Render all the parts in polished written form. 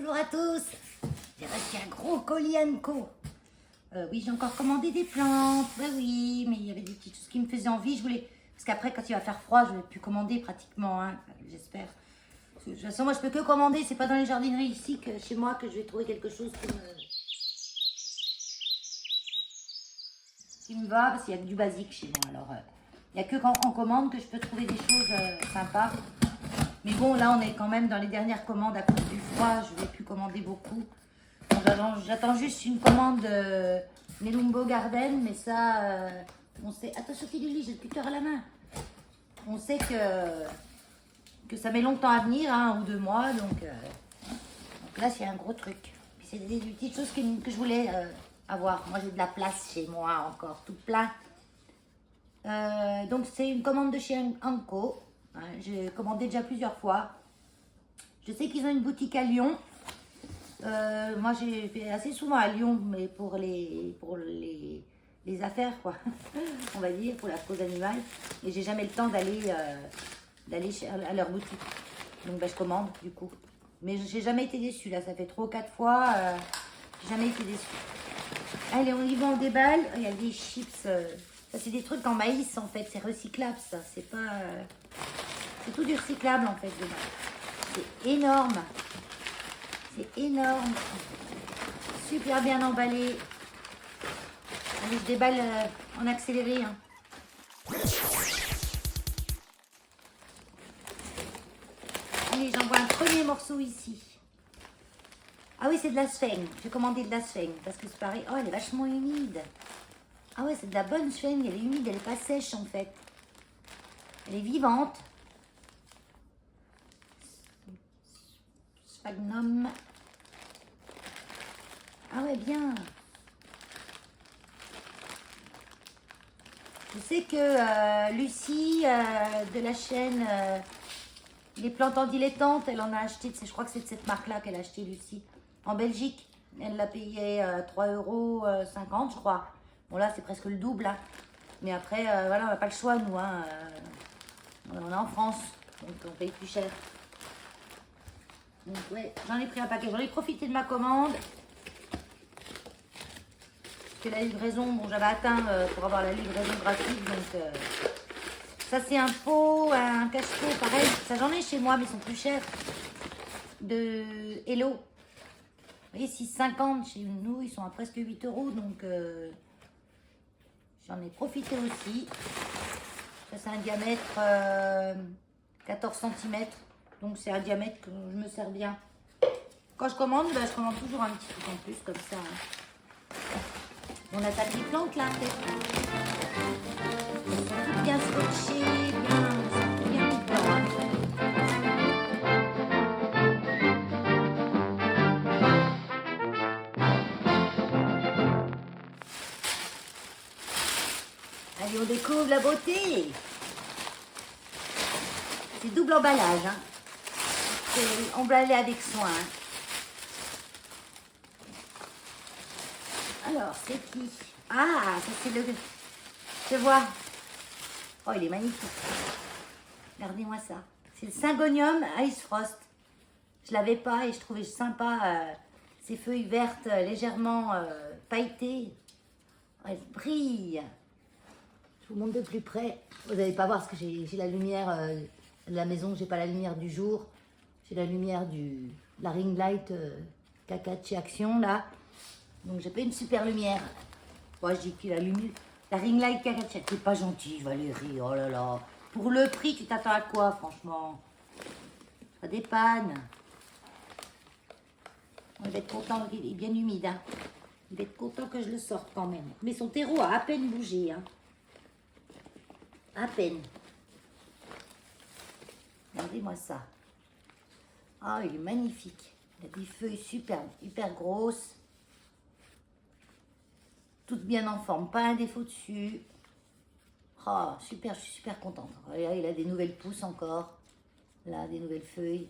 Bonjour à tous. J'ai reçu un gros colis Anko. Oui, j'ai encore commandé des plantes. Bah oui, mais il y avait des petites choses qui me faisaient envie. Je voulais... Parce qu'après, quand il va faire froid, je ne vais plus commander pratiquement, hein, j'espère. De toute façon, moi, je peux que commander. C'est pas dans les jardineries ici, que chez moi, que je vais trouver quelque chose qui me va. Parce qu'il n'y a que du basique chez moi. Alors, il n'y a que quand on commande que je peux trouver des choses sympas. Mais bon, là, on est quand même dans les dernières commandes à cause du froid. Je ne vais plus commander beaucoup. Bon, j'attends juste une commande Nelumbo Garden. Mais ça, on sait... Attention, Kiduli, j'ai le cutter à la main. On sait que ça met longtemps à venir, hein, 1 ou 2 mois. Donc là, c'est un gros truc. Puis c'est des petites choses que je voulais avoir. Moi, j'ai de la place chez moi encore, tout plein. Donc, c'est une commande de chez Anko. Hein, j'ai commandé déjà plusieurs fois. Je sais qu'ils ont une boutique à Lyon. Moi, j'ai fait assez souvent à Lyon, mais pour les affaires, quoi. On va dire, pour la cause animale. Et j'ai jamais le temps d'aller à leur boutique. Donc, ben, je commande, du coup. Mais j'ai jamais été déçue, là. Ça fait 3 ou 4 fois. J'ai jamais été déçue. Allez, on y va, on déballe. Il y a des chips. Ça, c'est des trucs en maïs, en fait. C'est recyclable, ça. C'est pas... c'est tout du recyclable, en fait, dedans. C'est énorme. C'est énorme. Super bien emballé. Allez, je déballe en accéléré. Hein. Allez, j'envoie un premier morceau ici. Ah oui, c'est de la sphène. J'ai commandé de la sphène parce que c'est pareil. Oh, elle est vachement humide. Ah ouais, c'est de la bonne sphène. Elle est humide, elle n'est pas sèche en fait. Elle est vivante. Sphagnum. Ah ouais, bien. Je sais que Lucie de la chaîne Les Plantes en Dilettante, elle en a acheté, je crois que c'est de cette marque-là qu'elle a acheté Lucie, en Belgique. Elle l'a payé 3,50 €, je crois. Bon là, c'est presque le double. Hein. Mais après, voilà, on n'a pas le choix, nous. Hein. On est en France, donc on paye plus cher. Donc ouais, j'en ai pris un paquet. J'en ai profité de ma commande. Parce que la livraison, bon, j'avais atteint pour avoir la livraison gratuite. Donc ça, c'est un pot, un cache-pot, pareil. Ça, j'en ai chez moi, mais ils sont plus chers. De Hello. Vous voyez, 6,50 chez nous, ils sont à presque 8 €. Donc j'en ai profité aussi. Ça, c'est un diamètre 14 cm. Donc c'est un diamètre que je me sers bien. Quand je commande, ben, je commande toujours un petit truc en plus, comme ça. Hein. On attaque les plantes là, peut-être. Elles sont toutes bien scotchées, bien mises dedans. Allez, on découvre la beauté. C'est double emballage. Hein. C'est emballé avec soin. Alors, c'est qui? Ah, ça c'est le... Je vois. Oh, il est magnifique. Regardez-moi ça. C'est le Syngonium Ice Frost. Je l'avais pas et je trouvais sympa ces feuilles vertes légèrement pailletées. Oh, elles brillent. Je vous montre de plus près. Vous n'allez pas voir parce que j'ai la lumière de la maison. J'ai pas la lumière du jour. J'ai la lumière la ring light Caca de chez Action là. Donc j'ai pas une super lumière. Moi je dis que la ring light Caca de chez Action. T'es pas gentille Valérie. Oh là là. Pour le prix, tu t'attends à quoi franchement? Ça dépanne. On va être content. Il est bien humide. Hein. Il va être content que je le sorte quand même. Mais son terreau a à peine bougé. Hein. À peine. Regardez-moi ça. Ah, il est magnifique. Il a des feuilles super, hyper grosses. Toutes bien en forme. Pas un défaut dessus. Oh, super, je suis super contente. Là, il a des nouvelles pousses encore. Là, des nouvelles feuilles.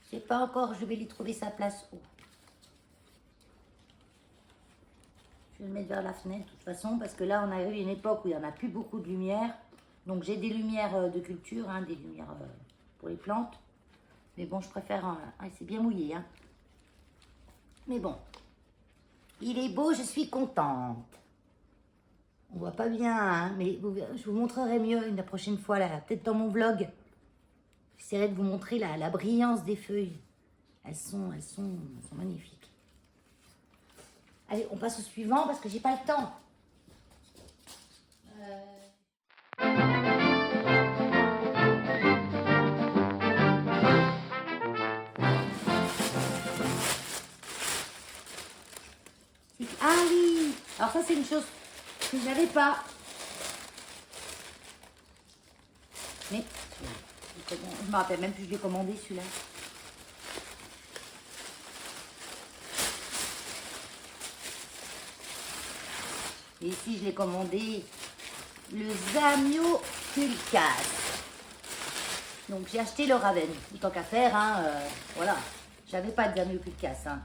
Je sais pas encore, je vais lui trouver sa place où. Je vais le mettre vers la fenêtre de toute façon, parce que là, on arrive à une époque où il n'y en a plus beaucoup de lumière. Donc, j'ai des lumières de culture, hein, des lumières pour les plantes. Mais bon, je préfère... c'est bien mouillé, hein. Mais bon. Il est beau, je suis contente. On voit pas bien, hein, mais je vous montrerai mieux la prochaine fois, peut-être dans mon vlog. J'essaierai de vous montrer la brillance des feuilles. Elles sont magnifiques. Allez, on passe au suivant parce que j'ai pas le temps. Ah oui! Alors ça, c'est une chose que je n'avais pas. Mais je me rappelle même plus, je l'ai commandé celui-là. Et ici, je l'ai commandé le Zamioculcas. Donc, j'ai acheté le Raven. Tant qu'à faire, hein, voilà. J'avais pas de Zamioculcas. Hein.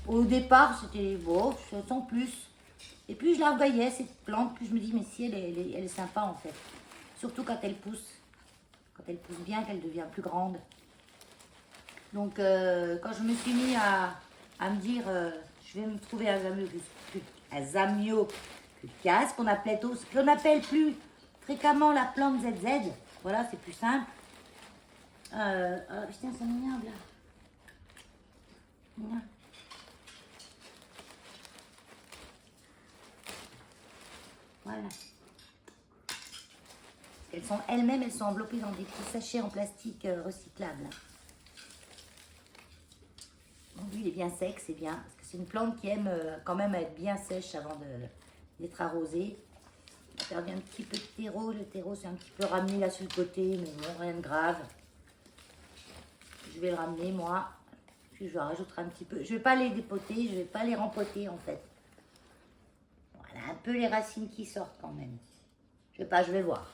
Au départ, c'était bon, sans plus. Et puis, je la voyais, cette plante, puis je me dis, mais si, elle est sympa, en fait. Surtout quand elle pousse. Quand elle pousse bien, qu'elle devient plus grande. Donc, quand je me suis mis à me dire, je vais me trouver un Zamioculcas, qu'on appelle plus fréquemment la plante ZZ. Voilà, c'est plus simple. Putain, ça m'énerve là. Voilà. Elles-mêmes, elles sont enveloppées dans des petits sachets en plastique recyclables. Donc lui, il est bien sec, c'est bien. Parce que c'est une plante qui aime quand même être bien sèche avant d'être arrosée. On a perdu un petit peu de terreau. Le terreau, c'est un petit peu ramené là sur le côté, mais bon, rien de grave. Je vais le ramener, moi. Puis je rajouterai un petit peu. Je ne vais pas les dépoter, je ne vais pas les rempoter, en fait. Voilà, un peu les racines qui sortent quand même. Je vais voir.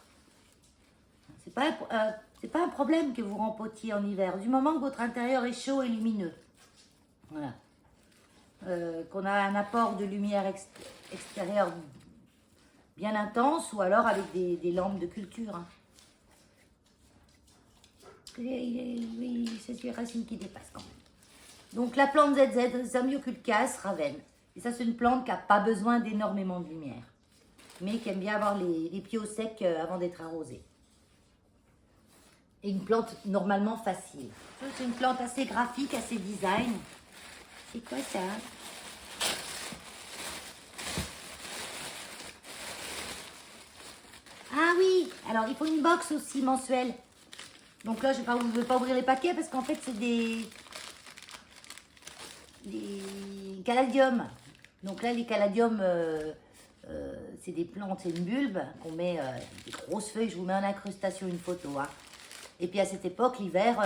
C'est pas un problème que vous rempotiez en hiver. Du moment que votre intérieur est chaud et lumineux. Voilà. Qu'on a un apport de lumière extérieure bien intense ou alors avec des lampes de culture. Hein. Oui, c'est les racines qui dépassent quand même. Donc la plante ZZ, Zamioculcas Raven. Et ça, c'est une plante qui n'a pas besoin d'énormément de lumière, mais qui aime bien avoir les pieds au sec avant d'être arrosée. Et une plante normalement facile. C'est une plante assez graphique, assez design. C'est quoi ça? Ah oui, alors il faut une box aussi mensuelle. Donc là, je ne vais pas ouvrir les paquets parce qu'en fait, c'est des caladiums. Donc là, les caladiums, c'est des plantes, c'est une bulbe qu'on met, des grosses feuilles. Je vous mets en incrustation une photo. Hein. Et puis à cette époque, l'hiver,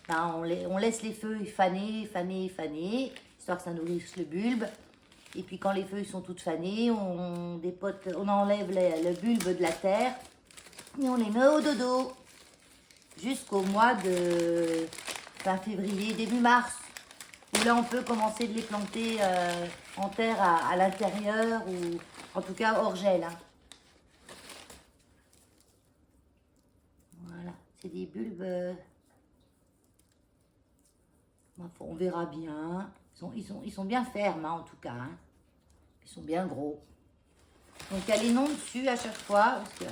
on laisse les feuilles faner, histoire que ça nourrisse le bulbe. Et puis quand les feuilles sont toutes fanées, on enlève le bulbe de la terre et on les met au dodo jusqu'au mois de fin février, début mars. Où là, on peut commencer de les planter en terre à l'intérieur ou en tout cas hors gel. Hein. Voilà, c'est des bulbes. On verra bien. Ils sont bien fermes, hein, en tout cas. Hein. Ils sont bien gros. Donc, il y a les noms dessus à chaque fois. Parce que,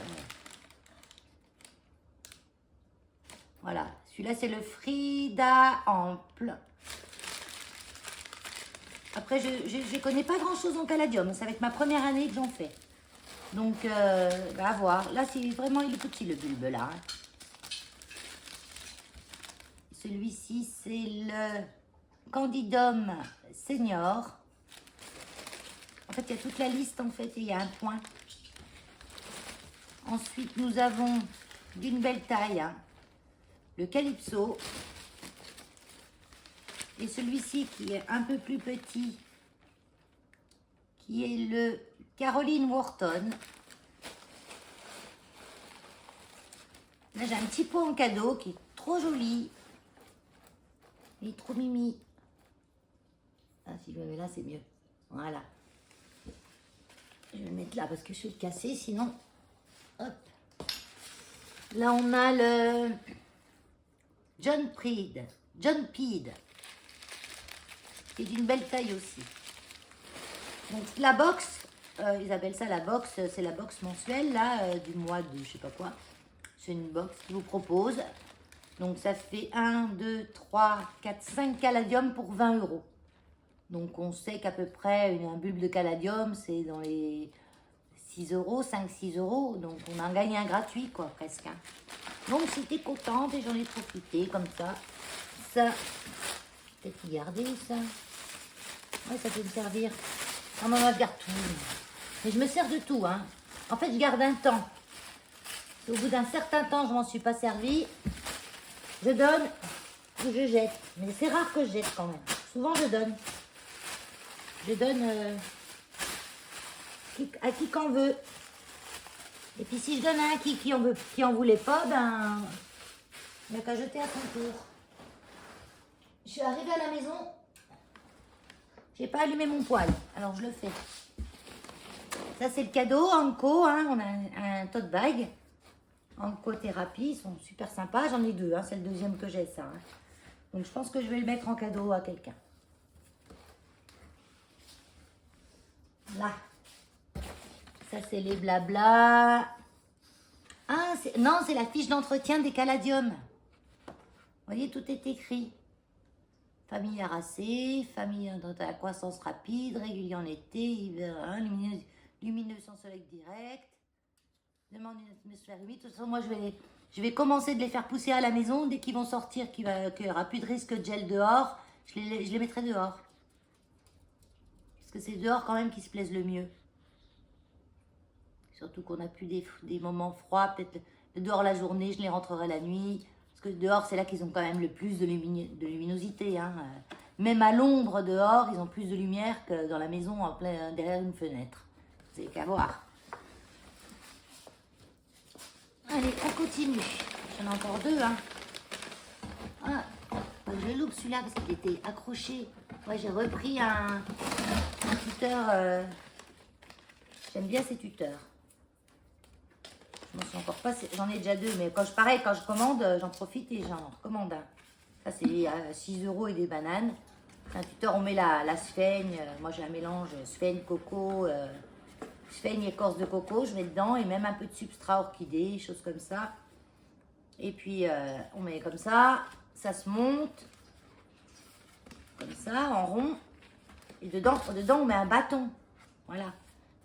voilà. Celui-là, c'est le Frida Ample. Après, je ne connais pas grand-chose en caladium. Ça va être ma première année que j'en fais. Donc, à voir. Là, c'est vraiment, il est petit, le bulbe, là. Hein. Celui-ci, c'est le Candidum Senior. En fait, il y a toute la liste, en fait, et il y a un point. Ensuite, nous avons d'une belle taille, hein, le Calypso. Et celui-ci qui est un peu plus petit, qui est le Caroline Wharton. Là, j'ai un petit pot en cadeau qui est trop joli. Il est trop mimi. Ah, si je le mets là, c'est mieux. Voilà. Je vais le mettre là parce que je vais le casser, sinon... Hop. Là, on a le John Peed. John Peed. Qui est d'une belle taille aussi. Donc la box, ils appellent ça la box, c'est la box mensuelle là, du mois de je sais pas quoi. C'est une box qu'ils vous proposent. Donc ça fait 1, 2, 3, 4, 5 caladium pour 20 €. Donc on sait qu'à peu près un bulbe de caladium c'est dans les 6 €, 5-6 €. Donc on en gagne un gratuit quoi presque. Hein. Donc j'étais contente et j'en ai profité comme ça. Ça, peut-être y garder ça. Ouais, ça peut me servir. On en a garde tout. Mais je me sers de tout. Hein. En fait, je garde un temps. Au bout d'un certain temps, je m'en suis pas servi. Je donne ou je jette. Mais c'est rare que je jette quand même. Souvent, je donne. Je donne à qui qu'en veut. Et puis, si je donne à un qui en voulait pas, ben, il n'y a qu'à jeter à son tour. Je suis arrivée à la maison. J'ai pas allumé mon poêle. Alors, je le fais. Ça, c'est le cadeau Anko. Hein. On a un tote bag. Anko Thérapie. Ils sont super sympas. J'en ai deux. Hein. C'est le deuxième que j'ai, ça. Hein. Donc, je pense que je vais le mettre en cadeau à quelqu'un. Là. Ça, c'est les blabla. Ah, non, c'est la fiche d'entretien des caladiums. Vous voyez, tout est écrit. Famille harassée, famille dans la croissance rapide, régulier en été, hiver, hein, lumineuse sans soleil direct. Demande une atmosphère humide. De toute façon, moi, je vais commencer de les faire pousser à la maison. Dès qu'ils vont sortir, qu'il n'y aura plus de risque de gel dehors, je les mettrai dehors. Parce que c'est dehors quand même qu'ils se plaisent le mieux. Surtout qu'on n'a plus des moments froids. Peut-être dehors la journée, je les rentrerai la nuit. Parce que dehors, c'est là qu'ils ont quand même le plus de luminosité. Hein. Même à l'ombre dehors, ils ont plus de lumière que dans la maison derrière une fenêtre. Vous n'avez qu'à voir. Allez, on continue. J'en ai encore deux. Hein. Ah, je le loupe celui-là parce qu'il était accroché. Ouais, j'ai repris un tuteur. J'aime bien ces tuteurs. Je m'en suis encore pas. J'en ai déjà deux, mais quand je commande, j'en profite et j'en recommande un. Ça, c'est à 6 € et des bananes. Un tuteur, on met la sphaigne. Moi, j'ai un mélange sphaigne, coco. Sphaigne, écorce de coco, je mets dedans et même un peu de substrat orchidée, choses comme ça. Et puis on met comme ça se monte comme ça en rond. Et dedans on met un bâton, voilà,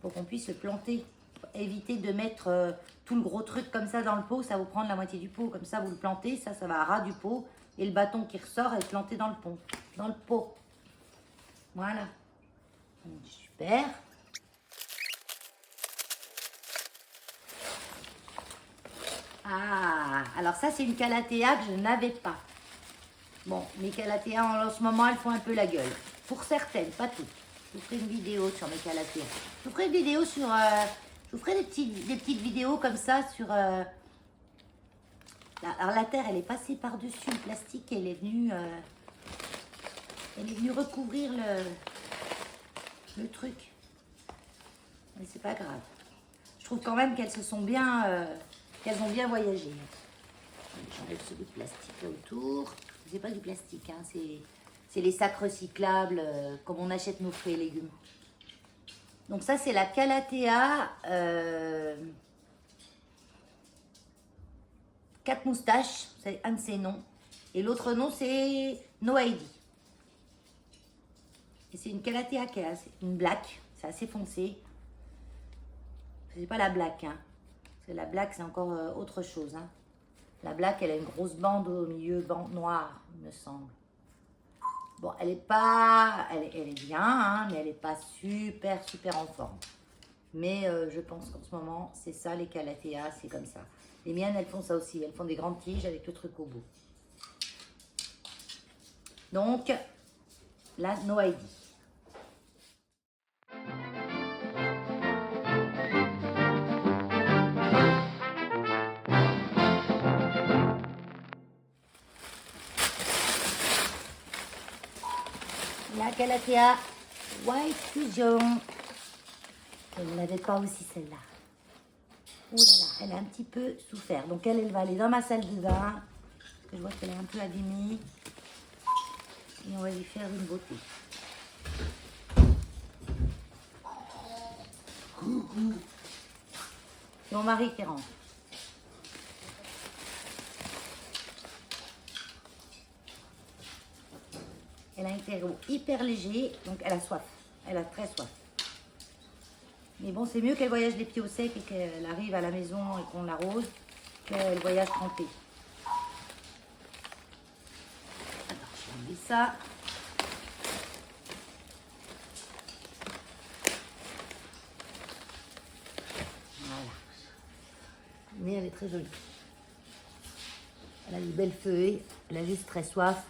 pour qu'on puisse le planter. Éviter de mettre tout le gros truc comme ça dans le pot, ça va vous prendre la moitié du pot. Comme ça vous le plantez, ça va à ras du pot et le bâton qui ressort est planté dans le pot. Voilà, super. Ah, alors ça c'est une calathea que je n'avais pas. Bon, mes calatheas en ce moment elles font un peu la gueule. Pour certaines, pas toutes. Je vous ferai une vidéo sur mes calatheas. Je vous ferai une vidéo sur... je vous ferai des petites vidéos comme ça sur... alors la terre elle est passée par-dessus le plastique et elle est venue recouvrir le truc. Mais c'est pas grave. Je trouve quand même qu'elles se sont bien... qu'elles ont bien voyagé. J'enlève ce bout de plastique là autour. C'est pas du plastique, hein, c'est les sacs recyclables comme on achète nos fruits et légumes. Donc ça c'est la calathea 4 moustaches, c'est un de ses noms. Et l'autre nom c'est No ID. Et c'est une calathea qui est une black, c'est assez foncé. C'est pas la black, hein. La black, c'est encore autre chose. Hein. La black, elle a une grosse bande au milieu, bande noire, il me semble. Bon, elle est pas... Elle est bien, hein, mais elle n'est pas super en forme. Mais je pense qu'en ce moment, c'est ça, les calatheas, c'est comme ça. Les miennes, elles font ça aussi. Elles font des grandes tiges avec le truc au bout. Donc, la No ID. La calathea White Fusion. Elle n'avait pas aussi celle-là. Oh là là, elle a un petit peu souffert. Donc elle va aller dans ma salle de bain. Parce que je vois qu'elle est un peu abîmée. Et on va lui faire une beauté. C'est mon mari qui rentre. Elle a un terreau hyper léger, donc elle a soif. Elle a très soif. Mais bon, c'est mieux qu'elle voyage les pieds au sec et qu'elle arrive à la maison et qu'on l'arrose, qu'elle voyage trempée. Attends, je vais enlever ça. Voilà. Mais elle est très jolie. Elle a des belles feuilles. Elle a juste très soif.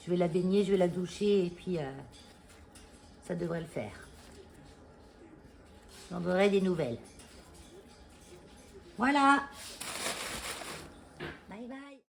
Je vais la baigner, je vais la doucher et puis ça devrait le faire. J'en donnerai des nouvelles. Voilà.